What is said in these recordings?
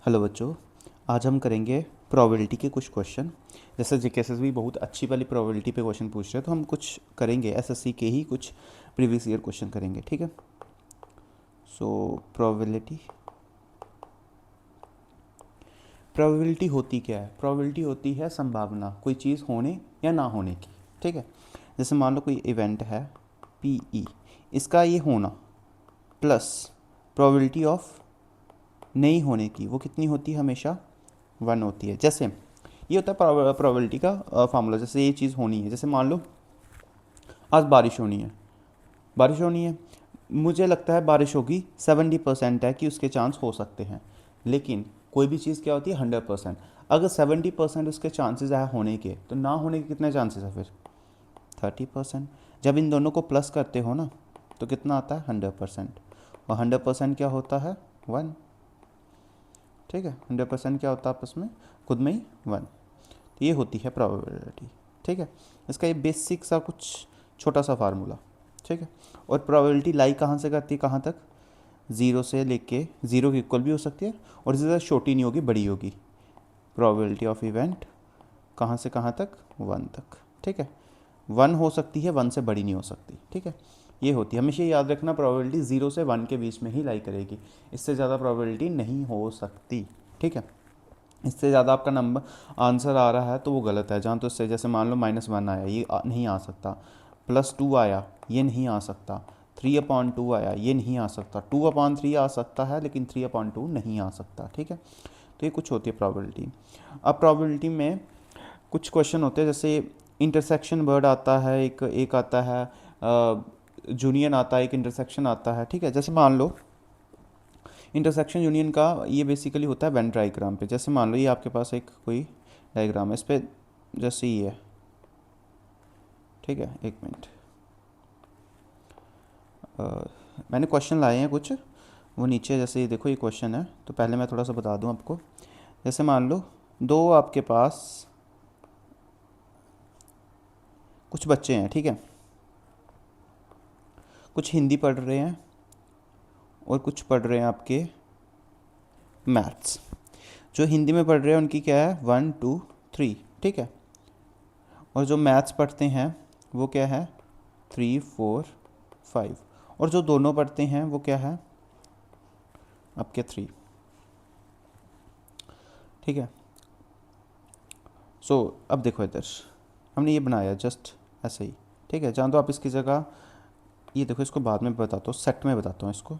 Hello बच्चों, आज हम करेंगे प्रोबेबिलिटी के कुछ क्वेश्चन। जैसे जीकेएसएस भी बहुत अच्छी वाली प्रोबेबिलिटी पे क्वेश्चन पूछ रहे हैं, तो हम कुछ करेंगे एसएससी के ही कुछ प्रीवियस ईयर क्वेश्चन करेंगे। ठीक है। सो प्रोबेबिलिटी प्रोबेबिलिटी होती क्या है? प्रोबेबिलिटी होती है संभावना कोई चीज़ होने या ना होने की। ठीक है। जैसे मान लो कोई इवेंट है पीई, इसका ये होना प्लस प्रोबेबिलिटी ऑफ नहीं होने की, वो कितनी होती है? हमेशा 1 होती है। जैसे ये होता है प्रोबेबिलिटी का फार्मूला। जैसे ये चीज़ होनी है, जैसे मान लो आज बारिश होनी है, बारिश होनी है, मुझे लगता है बारिश होगी, 70% है कि उसके चांस हो सकते हैं। लेकिन कोई भी चीज़ क्या होती है? 100%। अगर 70% उसके चांसेस है होने के, तो ना होने के कितने चांसेस है फिर? 30%। जब इन दोनों को प्लस करते हो ना, तो कितना आता है? 100%। और 100% क्या होता है? 1। ठीक है। 100% क्या होता है आपस में? खुद में ही 1। तो ये होती है प्रोबेबिलिटी। ठीक है। इसका ये बेसिक सा कुछ छोटा सा फार्मूला। ठीक है। और प्रोबेबिलिटी लाई कहाँ से करती है कहाँ तक? ज़ीरो से लेके, ज़ीरो के इक्वल भी हो सकती है और इससे ज़्यादा छोटी नहीं होगी, बड़ी होगी। प्रोबेबिलिटी ऑफ इवेंट कहाँ से कहाँ तक? 1 तक। ठीक है। 1 हो सकती है, 1 से बड़ी नहीं हो सकती। ठीक है। ये होती है, हमेशा याद रखना, प्रोबेबिलिटी 0 से 1 के बीच में ही लाई करेगी, इससे ज़्यादा प्रोबेबिलिटी नहीं हो सकती। ठीक है। इससे ज़्यादा आपका नंबर आंसर आ रहा है तो वो गलत है। जहाँ तो इससे, जैसे मान लो -1 आया, ये नहीं आ सकता। +2 आया, ये नहीं आ सकता। 3/2 आया, ये नहीं आ सकता। 2/3 आ सकता है, लेकिन 3/2 नहीं आ सकता। ठीक है। तो ये कुछ होती है प्रॉबिलिटी। अब प्रॉबिलिटी में कुछ क्वेश्चन होते हैं, जैसे इंटरसेक्शन वर्ड आता है, एक आता है जूनियन आता है, एक इंटरसेक्शन आता है। ठीक है। जैसे मान लो इंटरसेक्शन यूनियन का ये बेसिकली होता है वेन डायग्राम पे। जैसे मान लो ये आपके पास एक कोई डायग्राम है, इस पर जैसे ये है। ठीक है। एक मिनट, मैंने क्वेश्चन लाए हैं कुछ, वो नीचे जैसे ये देखो, ये क्वेश्चन है, तो पहले मैं थोड़ा सा बता दूं आपको। जैसे मान लो दो आपके पास कुछ बच्चे हैं। ठीक है। कुछ हिंदी पढ़ रहे हैं और कुछ पढ़ रहे हैं आपके मैथ्स। जो हिंदी में पढ़ रहे हैं उनकी क्या है? 1 2 3। ठीक है। और जो मैथ्स पढ़ते हैं वो क्या है? 3 4 5। और जो दोनों पढ़ते हैं वो क्या है? आपके 3। ठीक है। अब देखो इधर, हमने ये बनाया जस्ट ऐसे ही। ठीक है। जान दो आप इसकी जगह, ये देखो, इसको बाद में बताता हूँ, सेट में बताता हूँ इसको।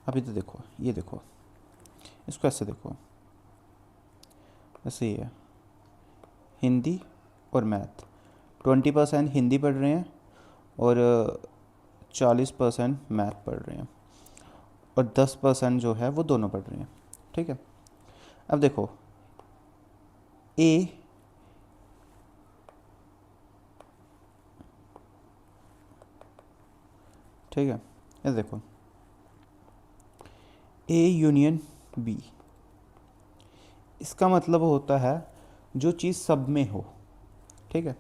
अभी तो देखो, ये देखो, इसको ऐसे देखो, ऐसे ही है। हिंदी और मैथ, 20% हिंदी पढ़ रहे हैं और 40% मैथ पढ़ रहे हैं, और 10% जो है वो दोनों पढ़ रहे हैं। ठीक है। अब देखो ए, ठीक है, ये देखो ए यूनियन बी, इसका मतलब होता है जो चीज़ सब में हो। ठीक है।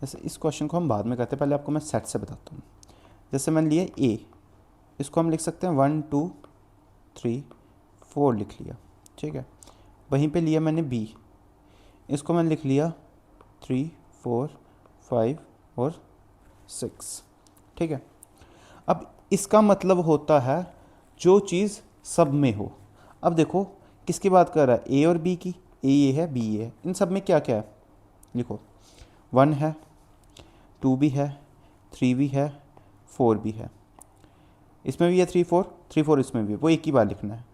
जैसे इस क्वेश्चन को हम बाद में करते हैं, पहले आपको मैं सेट से बताता हूँ। जैसे मैंने लिए ए, इसको हम लिख सकते हैं 1 2 3 4 लिख लिया। ठीक है। वहीं पे लिया मैंने बी, इसको मैंने लिख लिया 3 4 5 और 6। ठीक है। अब इसका मतलब होता है जो चीज़ सब में हो। अब देखो किसकी बात कर रहा है? ए और बी की। ए ये है, बी ये है, इन सब में क्या क्या है? लिखो, 1 है, 2 भी है, 3 भी है, 4 भी है। इसमें भी है 3 4, 3 4 इसमें भी है, वो एक ही बार लिखना है।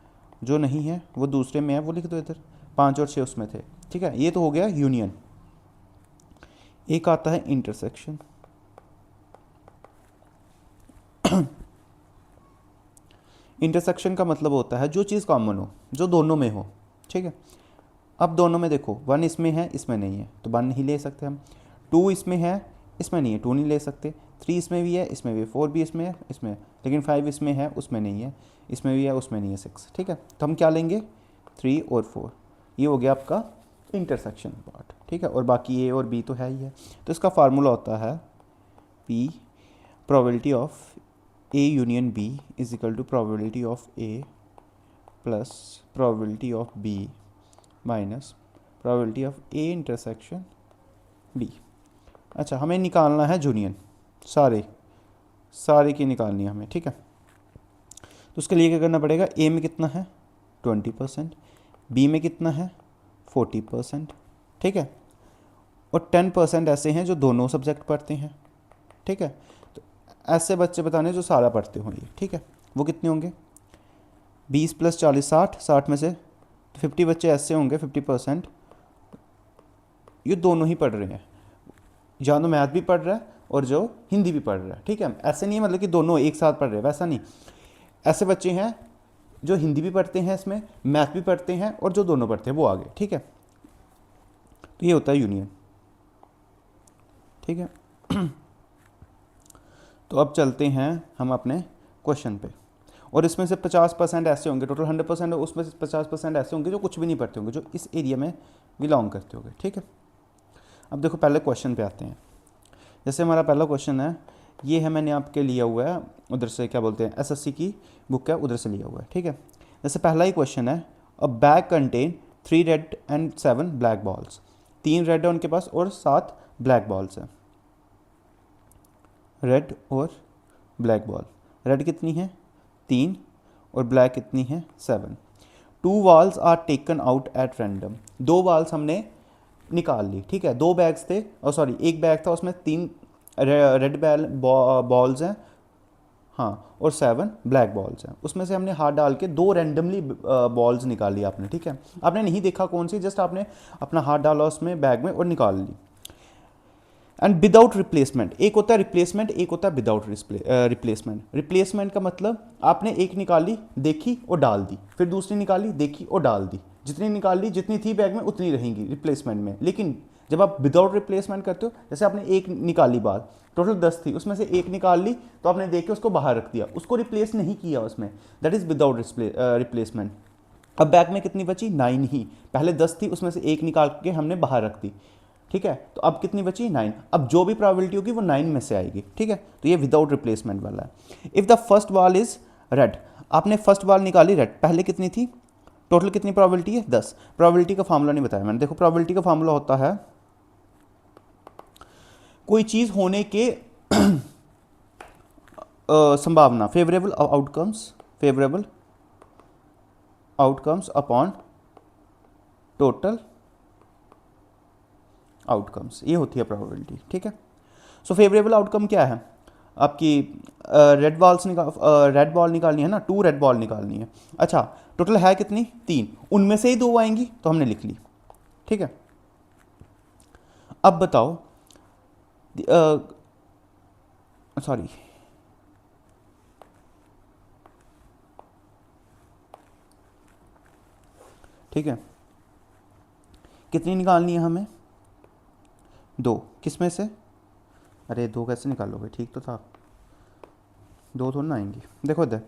जो नहीं है वो दूसरे में है, वो लिख दो इधर। 5 और 6 उसमें थे। ठीक है। ये तो हो गया यूनियन। एक आता है इंटरसेक्शन। इंटरसेक्शन का मतलब होता है जो चीज़ कॉमन हो, जो दोनों में हो। ठीक है। अब दोनों में देखो, 1 इसमें है, इसमें नहीं है, तो 1 नहीं ले सकते हम। 2 इसमें है, इसमें नहीं है, 2 नहीं ले सकते। 3 इसमें भी है, इसमें भी, 4 भी इसमें है, इसमें है, लेकिन 5 इसमें है, उसमें नहीं है, इसमें भी है, उसमें नहीं है, 6। ठीक है। तो हम क्या लेंगे? 3 और 4। ये हो गया आपका इंटरसेक्शन पार्ट। ठीक है। और बाकी ए और बी तो है ही है। तो इसका फार्मूला होता है P, probability of A union B is equal to probability of A plus probability of B minus probability of A intersection B. अच्छा, हमें निकालना है यूनियन, सारे की निकालनी है हमें, ठीक है। तो उसके लिए क्या करना पड़ेगा, ए में कितना है 20%, बी में कितना है 40%, ठीक है, और 10% ऐसे हैं जो दोनों सब्जेक्ट पढ़ते हैं, ठीक है। तो ऐसे बच्चे बताने जो सारा पढ़ते होंगे, ठीक है। वो कितने होंगे 20 + 40 60 में से 50 बच्चे ऐसे होंगे 50%, ये दोनों ही पढ़ रहे हैं, या तो मैथ भी पढ़ रहा है और जो हिंदी भी पढ़ रहा है, ठीक है। ऐसे नहीं है मतलब कि दोनों एक साथ पढ़ रहे हैं, वैसा नहीं। ऐसे बच्चे हैं जो हिंदी भी पढ़ते हैं, इसमें मैथ भी पढ़ते हैं, और जो दोनों पढ़ते हैं वो आगे, ठीक है। तो ये होता है यूनियन, ठीक है। तो अब चलते हैं हम अपने क्वेश्चन पे, और इसमें से 50% ऐसे होंगे, टोटल 100%, उसमें से 50% ऐसे होंगे जो कुछ भी नहीं पढ़ते होंगे, जो इस एरिया में बिलोंग करते होंगे, ठीक है। अब देखो पहले क्वेश्चन पे आते हैं। जैसे हमारा पहला क्वेश्चन है, ये है मैंने आपके लिया हुआ है उधर से, क्या बोलते हैं एसएससी की बुक है, उधर से लिया हुआ है, ठीक है। जैसे पहला ही क्वेश्चन है, a bag contain 3 red and 7 black balls. 3 red है उनके पास और 7 ब्लैक बॉल्स हैं, रेड और ब्लैक बॉल। रेड कितनी है 3 और ब्लैक कितनी है 7। 2 balls are taken out at random. 2 balls हमने निकाल ली, ठीक है। 2 बैग्स थे, और सॉरी 1 बैग था, उसमें 3 रेड बॉल्स हैं, हाँ, और 7 ब्लैक बॉल्स हैं। उसमें से हमने हाथ डाल के 2 रैंडमली बॉल्स निकाली आपने, ठीक है। आपने नहीं देखा कौन सी, जस्ट आपने अपना हाथ डाला उसमें बैग में और निकाल ली। एंड विदाउट रिप्लेसमेंट, एक होता है रिप्लेसमेंट, एक होता है विदाउट रिप्लेसमेंट। रिप्लेसमेंट का मतलब आपने एक निकाली, देखी और डाल दी, फिर दूसरी निकाली, देखी और डाल दी, जितनी निकाल ली, जितनी थी बैग में उतनी रहेंगी रिप्लेसमेंट में। लेकिन जब आप विदाउट रिप्लेसमेंट करते हो, जैसे आपने एक निकाली बाल, टोटल 10 थी, उसमें से एक निकाल ली, तो आपने देख के उसको बाहर रख दिया, उसको रिप्लेस नहीं किया उसमें, दैट इज विदाउट रिप्लेसमेंट। अब बैग में कितनी बची 9 ही, पहले 10 थी, उसमें से एक निकाल के हमने बाहर रख दी, ठीक है। तो अब कितनी बची 9। अब जो भी प्रोबेबिलिटी होगी वो 9 में से आएगी, ठीक है। तो ये विदाउट रिप्लेसमेंट वाला है। If the first ball is red, आपने फर्स्ट बॉल निकाली रेड, पहले कितनी थी, टोटल कितनी प्रोबेबिलिटी है 10। प्रोबेबिलिटी का फार्मूला नहीं बताया मैंने, देखो प्रोबेबिलिटी का फार्मूला होता है कोई चीज़ होने के संभावना, favourable outcomes upon total outcomes, ये होती है प्रोबेबिलिटी, ठीक है। सो फेवरेबल आउटकम क्या है आपकी, रेड बॉल निकालनी है ना, 2 रेड बॉल निकालनी है। अच्छा, टोटल है कितनी 3, उनमें से ही 2 आएंगी, तो हमने लिख ली, ठीक है। अब बताओ, सॉरी ठीक है, कितनी निकालनी है हमें 2, किस में से, अरे 2 कैसे निकालोगे, ठीक तो था, 2 थोड़ा ना आएंगी। देखो इधर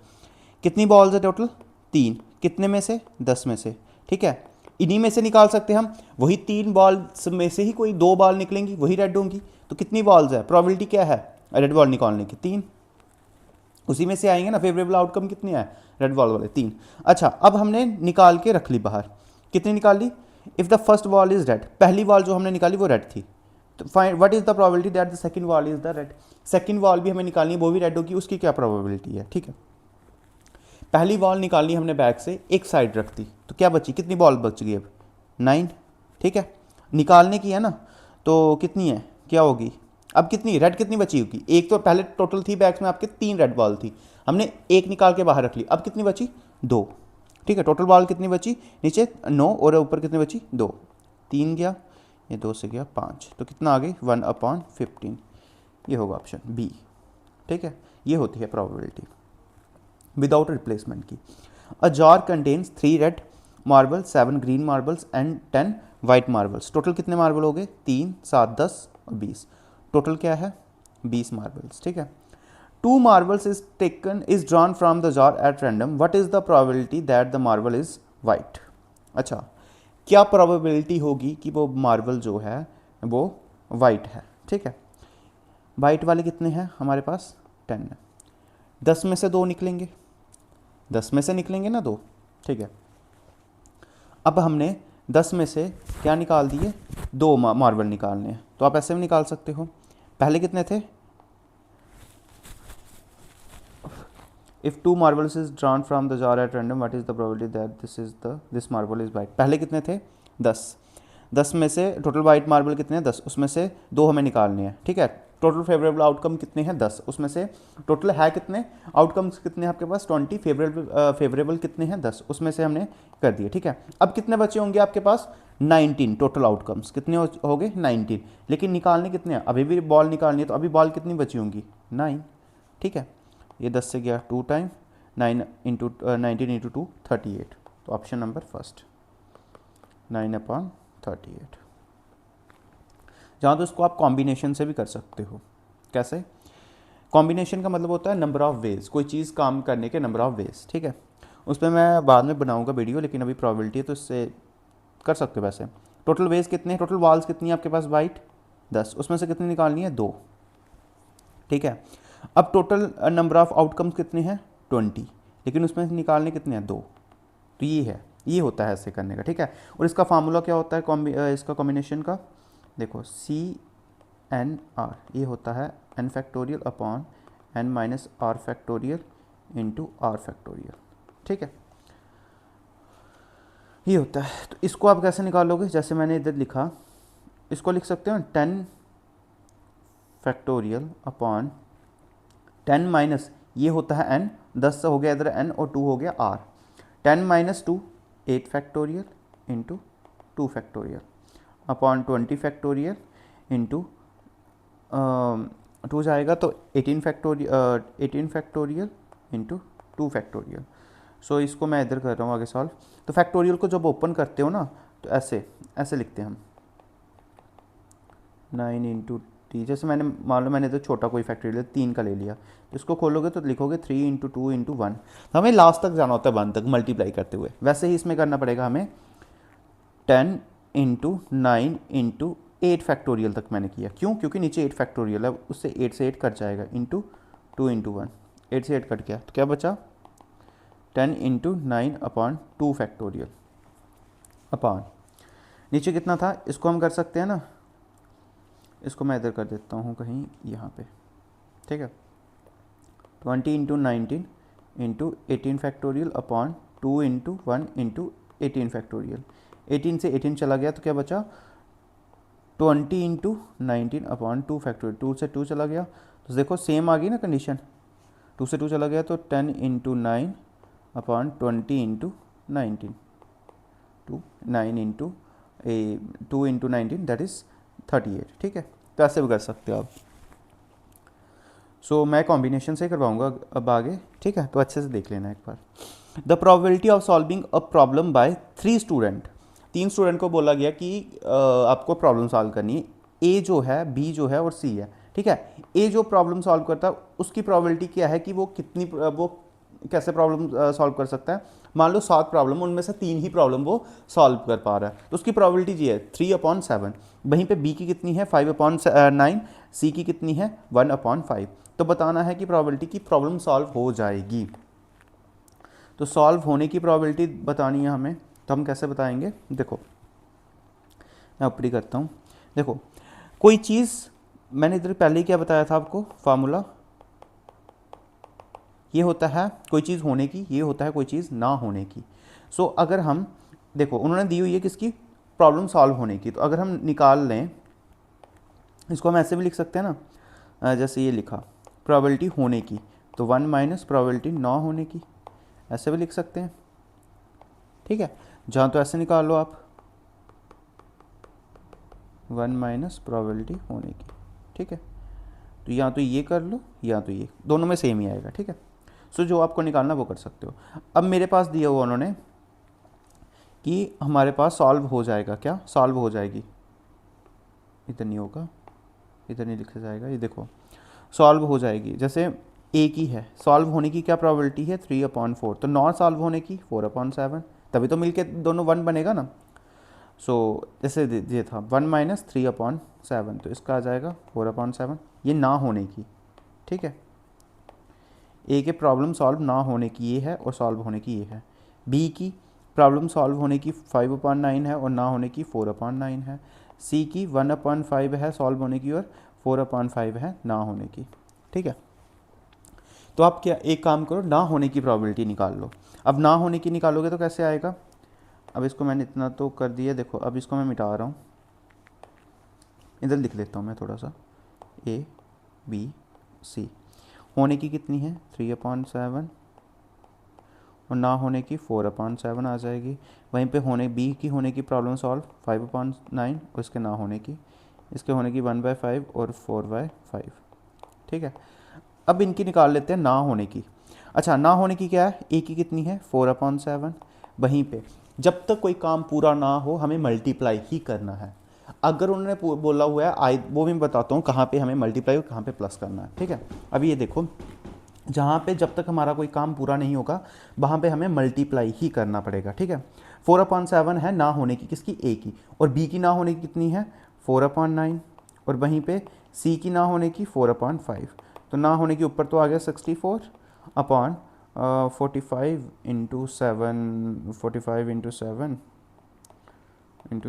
कितनी बॉल्स है टोटल 3, कितने में से 10 में से, ठीक है। इन्हीं में से निकाल सकते हैं हम, वही 3 बॉल्स में से ही कोई 2 बॉल निकलेंगी, वही रेड होंगी। तो कितनी बॉल्स है, प्रोबेबिलिटी क्या है रेड बॉल निकालने की 3, उसी में से आएंगे ना। फेवरेबल आउटकम कितनी है रेड बॉल वाले 3। अच्छा, अब हमने निकाल के रख ली बाहर, कितनी निकाल ली, if the first ball is red, पहली बॉल जो हमने निकाली वो रेड थी, तो find what is the probability that the second ball is the red. Second ball भी हमें निकालनी है, वो भी रेड होगी, उसकी क्या प्रोबेबिलिटी है, ठीक है। पहली बॉल निकाली हमने बैग से, एक साइड रख दी, तो क्या बची, कितनी बॉल बच गई अब 9, ठीक है। निकालने की है ना, तो कितनी है, क्या होगी, अब कितनी रेड कितनी बची होगी, एक तो पहले टोटल थी बैग्स में आपके 3 रेड बॉल थी, हमने एक निकाल के बाहर रख ली, अब कितनी बची 2, ठीक है। टोटल बॉल कितनी बची, नीचे 9 और ऊपर कितनी बची 2, 3 गया, ये 2 से गया 5, तो कितना आ गई 1/15, ये होगा ऑप्शन बी, ठीक है। ये होती है प्रोबेबिलिटी विदाउट रिप्लेसमेंट की। A jar contains 3 red marble, 7 green marbles and 10 white marbles. Total कितने मार्बल हो गए 3 7 10 और 20, टोटल क्या है 20 मार्बल्स, ठीक है। 2 marbles is drawn from the jar at random, what is the probability that the marble is white. अच्छा, क्या प्रोबेबिलिटी होगी कि वो मार्बल जो है वो वाइट है, ठीक है। वाइट वाले कितने हैं हमारे पास 10 है, 10 में से 2 निकलेंगे, 10 में से निकलेंगे ना 2, ठीक है। अब हमने 10 में से क्या निकाल दिए, 2 मार्बल निकालने हैं, तो आप ऐसे भी निकाल सकते हो। पहले कितने थे, if 2 marbles is drawn from the jar at random what is the probability that this marble is white। पहले कितने थे 10, 10 में से टोटल वाइट मार्बल कितने हैं 10, उसमें से 2 हमें निकालने हैं, ठीक है। टोटल फेवरेबल आउटकम कितने हैं 10, उसमें से टोटल है कितने आउटकम्स कितने हैं आपके पास 20, फेवरेबल कितने हैं 10, उसमें से हमने कर दिए, ठीक है। अब कितने बचे होंगे आपके पास 19, टोटल आउटकम्स कितने हो गए 19, लेकिन निकालने कितने हैं, अभी भी बॉल निकालनी है, तो अभी बॉल कितनी बची होंगी 9, ठीक है। ये 10 से गया 2 टाइम 9 इंटू 19 इंटू 2 38, तो ऑप्शन नंबर फर्स्ट 9/38। जहाँ तो इसको आप कॉम्बिनेशन से भी कर सकते हो। कैसे, कॉम्बिनेशन का मतलब होता है नंबर ऑफ वेज, कोई चीज़ काम करने के नंबर ऑफ वेज, ठीक है। उस पर मैं बाद में बनाऊंगा वीडियो, लेकिन अभी प्रोबेबिलिटी है तो इससे कर सकते हो। वैसे टोटल वेज कितने हैं, टोटल वॉल्स कितनी है आपके पास वाइट 10, उसमें से कितनी निकालनी है 2, ठीक है। अब टोटल नंबर ऑफ आउटकम्स कितने हैं 20, लेकिन उसमें से निकालने कितने हैं 2, तो ये है, ये होता है ऐसे करने का, ठीक है। और इसका फार्मूला क्या होता है इसका कॉम्बिनेशन का, देखो CNR, ये होता है n factorial upon n minus r factorial into r factorial, ठीक है, ये होता है। तो इसको आप कैसे निकालोगे, जैसे मैंने इधर लिखा, इसको लिख सकते हो 10 फैक्टोरियल अपॉन 10 माइनस, ये होता है n, 10 हो गया इधर n और 2 हो गया r, 10 minus 2 8 factorial into 2 factorial upon 20 factorial into 2 जाएगा तो 18 फैक्टोरियल इंटू 2 फैक्टोरियल। सो इसको मैं इधर कर रहा हूँ आगे सॉल्व। तो फैक्टोरियल को जब ओपन करते हो ना, तो ऐसे ऐसे लिखते हैं हम 9 इंटू टी, जैसे मैंने मान लो मैंने इधर छोटा कोई फैक्टोरियल 3 का ले लिया, तो इसको खोलोगे तो लिखोगे 3 इंटू 2 इंटू 1, तो हमें लास्ट तक जाना होता है 1 तक मल्टीप्लाई करते हुए। वैसे ही इसमें करना पड़ेगा हमें 10 इंटू 9 इंटू 8 फैक्टोरियल तक मैंने किया, क्यों, क्योंकि नीचे 8 फैक्टोरियल है, उससे 8 से 8 कट जाएगा इंटू 2 इंटू 1, 8 से 8 कट गया, तो क्या बचा 10 इंटू 9 अपॉन 2 फैक्टोरियल अपॉन, नीचे कितना था, इसको हम कर सकते हैं ना, इसको मैं इधर कर देता हूँ कहीं यहाँ पे, ठीक है। 20 into 19 into 18 factorial upon 2 into 1 into 18 factorial, 18 से 18 चला गया तो क्या बचा 20 इंटू 19 अपॉन 2 फैक्टोरियल, 2 से 2 चला गया, तो देखो सेम आ गई ना कंडीशन, 2 से 2 चला गया तो 10 into 9 upon 20 into 19, 9 into 2 into 19 that is 38, ठीक है। तो ऐसे भी कर सकते हो आप। सो मैं कॉम्बिनेशन से ही करवाऊंगा अब आगे, ठीक है, तो अच्छे से देख लेना एक बार। The probability of solving a problem by 3 student, 3 student को बोला गया कि आपको प्रॉब्लम सॉल्व करनी है, ए जो है, बी जो है और सी है, ठीक है। ए जो प्रॉब्लम सॉल्व करता है उसकी प्रोबेबिलिटी क्या है कि वो कितनी, वो कैसे प्रॉब्लम सॉल्व कर सकता है, मान लो 7 प्रॉब्लम, उनमें से 3 ही प्रॉब्लम वो सॉल्व कर पा रहा है, तो उसकी प्रोबेबिलिटी ये है 3/7। वहीं पे बी की कितनी है 5/9, सी की कितनी है 1/5। तो बताना है कि प्रोबेबिलिटी की प्रॉब्लम सॉल्व हो जाएगी, तो सॉल्व होने की प्रोबेबिलिटी बतानी है हमें, तो हम कैसे बताएंगे, देखो मैं ऊपरी करता हूँ। देखो कोई चीज़, मैंने इधर पहले ही क्या बताया था आपको फार्मूला, ये होता है कोई चीज़ होने की, ये होता है कोई चीज़ ना होने की। सो अगर हम देखो उन्होंने दी हुई है किसकी, प्रॉब्लम सॉल्व होने की, तो अगर हम निकाल लें, इसको हम ऐसे भी लिख सकते हैं ना, जैसे ये लिखा प्रोबेबिलिटी होने की, तो 1 माइनस प्रोबेबिलिटी ना होने की, ऐसे भी लिख सकते हैं, ठीक है। जहाँ तो ऐसे निकाल लो आप 1 माइनस प्रोबेबिलिटी होने की, ठीक है। तो या तो ये कर लो या तो ये, दोनों में सेम ही आएगा, ठीक है। सो जो आपको निकालना वो कर सकते हो। अब मेरे पास दिया हुआ उन्होंने कि हमारे पास सॉल्व हो जाएगा, क्या सॉल्व हो जाएगी, इधर नहीं होगा, इधर नहीं लिखा जाएगा, ये देखो सॉल्व हो जाएगी, जैसे ए की है, सॉल्व होने की क्या प्रोबेबिलिटी है 3/4, तो नॉन सॉल्व होने की 4/7, तभी तो मिलके दोनों 1 बनेगा ना। सो जैसे ये था 1 माइनस 3/7, तो इसका आ जाएगा 4/7, ये ना होने की, ठीक है। ए के प्रॉब्लम सॉल्व ना होने की ये है और सॉल्व होने की ये है, बी की प्रॉब्लम सॉल्व होने की 5/9 है और ना होने की 4/9 है। सी की 1/5 है सॉल्व होने की और 4/5 है ना होने की। ठीक है, तो आप क्या एक काम करो, ना होने की प्रॉबिलिटी निकाल लो। अब ना होने की निकालोगे तो कैसे आएगा, अब इसको मैंने इतना तो कर दिया, देखो अब इसको मैं मिटा रहा हूँ, इधर लिख लेता हूँ मैं थोड़ा सा, ए बी सी। होने की कितनी है 3/7 और ना होने की 4/7 आ जाएगी। वहीं पे होने बी की होने की प्रॉब्लम सॉल्व 5/9 और इसके ना होने की, इसके होने की 1/5 और 4/5। ठीक है, अब इनकी निकाल लेते हैं ना होने की। अच्छा, ना होने की क्या है, ए की कितनी है 4/7। वहीं पे जब तक कोई काम पूरा ना हो हमें मल्टीप्लाई ही करना है। अगर उन्होंने बोला हुआ है आई, वो भी मैं बताता हूँ कहाँ पे हमें मल्टीप्लाई और कहाँ पे प्लस करना है। ठीक है, अभी ये देखो, जहाँ पे जब तक हमारा कोई काम पूरा नहीं होगा वहाँ पे हमें मल्टीप्लाई ही करना पड़ेगा। ठीक है, 4/7 है ना होने की किसकी, ए की, और बी की ना होने की कितनी है 4/9, और वहीं पे सी की ना होने की 4/5। तो ना होने के ऊपर तो आ गया 64/45 इंटू 7, 45 इंटू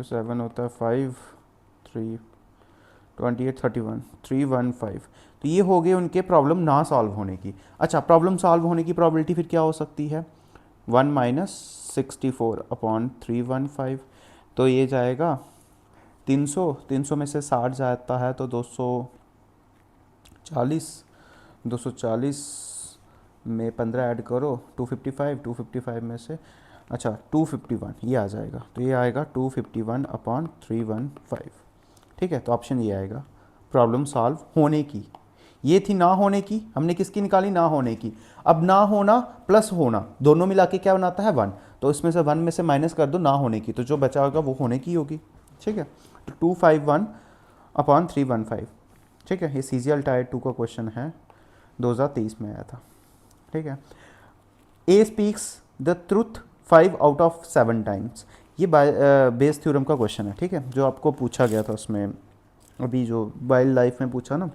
7 होता है 5, 3, 28, 31, 315। तो ये हो गए उनके प्रॉब्लम ना सॉल्व होने की। अच्छा, प्रॉब्लम सॉल्व होने की प्रॉबिलिटी फिर क्या हो सकती है 1 - 64/315। तो ये जाएगा 300, 300 में से 60 जाता है तो 240, 240 में 15 ऐड करो 255, 255 में से अच्छा 251 ये आ जाएगा। तो ये आएगा 251/315। ठीक है, तो ऑप्शन ये आएगा प्रॉब्लम सॉल्व होने की। ये थी ना होने की, हमने किसकी निकाली ना होने की। अब ना होना प्लस होना दोनों मिला के क्या बनाता है 1, तो इसमें से 1 में से माइनस कर दो ना होने की, तो जो बचा होगा वो होने की होगी। ठीक है, तो 251/315। ठीक है, ये CGL टायर 2 का क्वेश्चन है, 2023 में आया था। ठीक है, ए स्पीक्स द ट्रुथ 5/7 टाइम्स। ये बेस थ्योरम का क्वेश्चन है। ठीक है, जो आपको पूछा गया था उसमें, अभी जो वाइल्ड लाइफ में पूछा ना,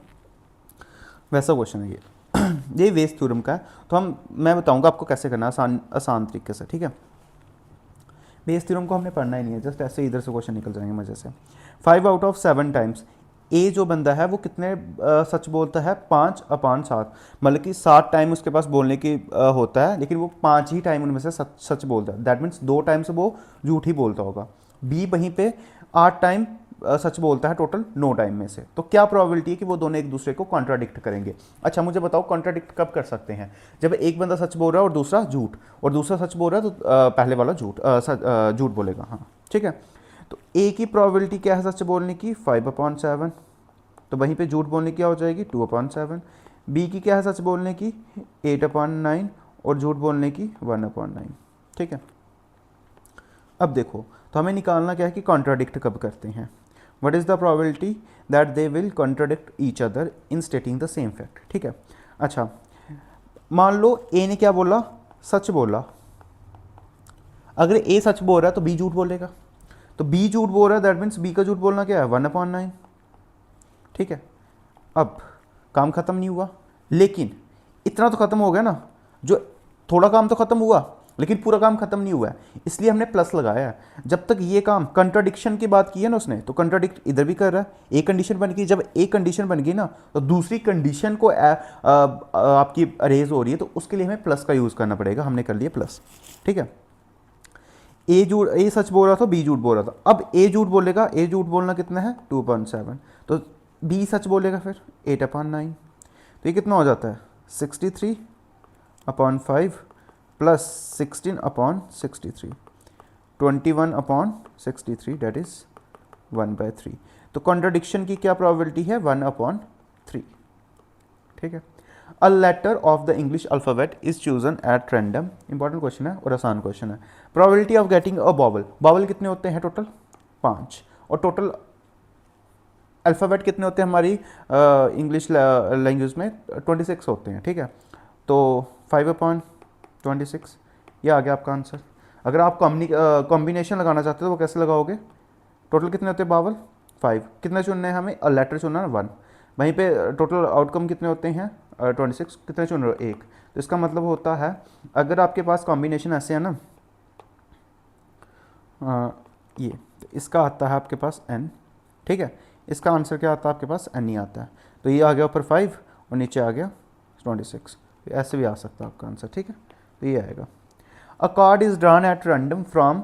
वैसा क्वेश्चन है ये। ये बेस थ्योरम का है, तो मैं बताऊंगा आपको कैसे करना है आसान आसान तरीके से। ठीक है, बेस थ्योरम को हमने पढ़ना ही नहीं है, जस्ट ऐसे इधर से क्वेश्चन निकल जाएंगे मज़े से। 5/7 टाइम्स ए जो बंदा है वो कितने सच बोलता है 5/7, मतलब कि 7 टाइम उसके पास बोलने की होता है, लेकिन वो 5 ही टाइम उनमें से सच बोलता है। दैट मीन्स 2 टाइम से वो झूठ ही बोलता होगा। बी वहीं पे 8 टाइम सच बोलता है टोटल 9 टाइम में से। तो क्या प्रोबेबिलिटी है कि वो दोनों एक दूसरे को कॉन्ट्राडिक्ट करेंगे। अच्छा मुझे बताओ कॉन्ट्राडिक्ट कब कर सकते हैं, जब एक बंदा सच बोल रहा है और दूसरा झूठ, और दूसरा सच बोल रहा है तो पहले वाला झूठ बोलेगा। हाँ ठीक है, तो ए की प्रोबेबिलिटी क्या है सच बोलने की 5/7, तो वहीं पे झूठ बोलने की क्या हो जाएगी 2/7। बी की क्या है सच बोलने की 8/9 और झूठ बोलने की 1/9। ठीक है, अब देखो तो हमें निकालना क्या है कि कॉन्ट्राडिक्ट कब करते हैं। What is the probability that they will contradict each other in stating the same fact. ठीक है, अच्छा मान लो ए ने क्या बोला सच बोला, अगर ए सच बोल रहा है तो बी झूठ बोलेगा, तो बी झूठ बोल रहा है दैट मीन्स बी का झूठ बोलना क्या है 1/9। ठीक है, अब काम ख़त्म नहीं हुआ, लेकिन इतना तो ख़त्म हो गया ना, जो थोड़ा काम तो ख़त्म हुआ लेकिन पूरा काम ख़त्म नहीं हुआ है, इसलिए हमने प्लस लगाया है। जब तक ये काम कंट्राडिक्शन की बात की है ना उसने, तो कंट्राडिक्ट इधर भी कर रहा है। एक कंडीशन बन गई, जब एक कंडीशन बन गई ना तो दूसरी कंडीशन को आपकी अरेज हो रही है, तो उसके लिए हमें प्लस का यूज़ करना पड़ेगा। हमने कर लिया प्लस। ठीक है, ए सच बोल रहा था बी झूठ बोल रहा था, अब ए झूठ बोलेगा, ए झूठ बोलना कितना है 2/7, तो बी सच बोलेगा फिर 8/9। तो ये कितना हो जाता है 63/5 प्लस 16/63, 21/63 डेट इज 1/3। तो कॉन्ट्राडिक्शन की क्या प्रोबेबिलिटी है 1/3। ठीक है, a letter of the English alphabet is chosen at random. Important question है और आसान क्वेश्चन है। Probability of getting a vowel, vowel कितने होते हैं टोटल 5, और टोटल अल्फ़ाबेट कितने होते हैं हमारी इंग्लिश लैंग्वेज में 26 होते हैं। ठीक है, तो 5/26 ये आ गया आपका आंसर। अगर आप कॉम्बिनेशन लगाना चाहते हो तो वो कैसे लगाओगे, टोटल कितने होते हैं बावल 5, कितने चुनने हैं हमें लेटर चुनना है 1, वहीं पे टोटल आउटकम कितने होते हैं 26, कितने चुन रहे हो 1। तो इसका मतलब होता है अगर आपके पास कॉम्बिनेशन ऐसे है ना ये तो इसका आता है आपके पास n, ठीक है। इसका आंसर क्या आता है आपके पास, n ही आता है। तो ये आ गया ऊपर 5 और नीचे आ गया 26। तो ऐसे भी आ सकता है आपका आंसर, ठीक है। तो ये आएगा अ card is drawn at random from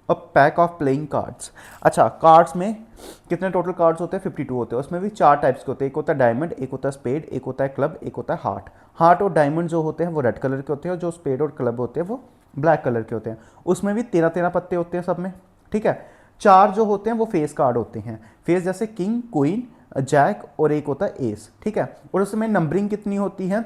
a pack of playing cards. अच्छा, कार्ड्स में कितने टोटल कार्ड्स होते हैं, 52 होते हैं। उसमें भी 4 टाइप्स के होते हैं, एक होता है डायमंड, एक होता है स्पेड, एक होता है क्लब, एक होता है हार्ट। हार्ट और डायमंड जो होते हैं वो रेड कलर के होते हैं और जो स्पेड और क्लब होते हैं वो ब्लैक कलर के होते हैं। उसमें भी 13-13 पत्ते होते हैं सब में, ठीक है। 4 जो होते हैं वो फेस कार्ड होते हैं, फेस जैसे किंग, क्वीन, जैक और एक होता है एस, ठीक है। और उसमें नंबरिंग कितनी होती है,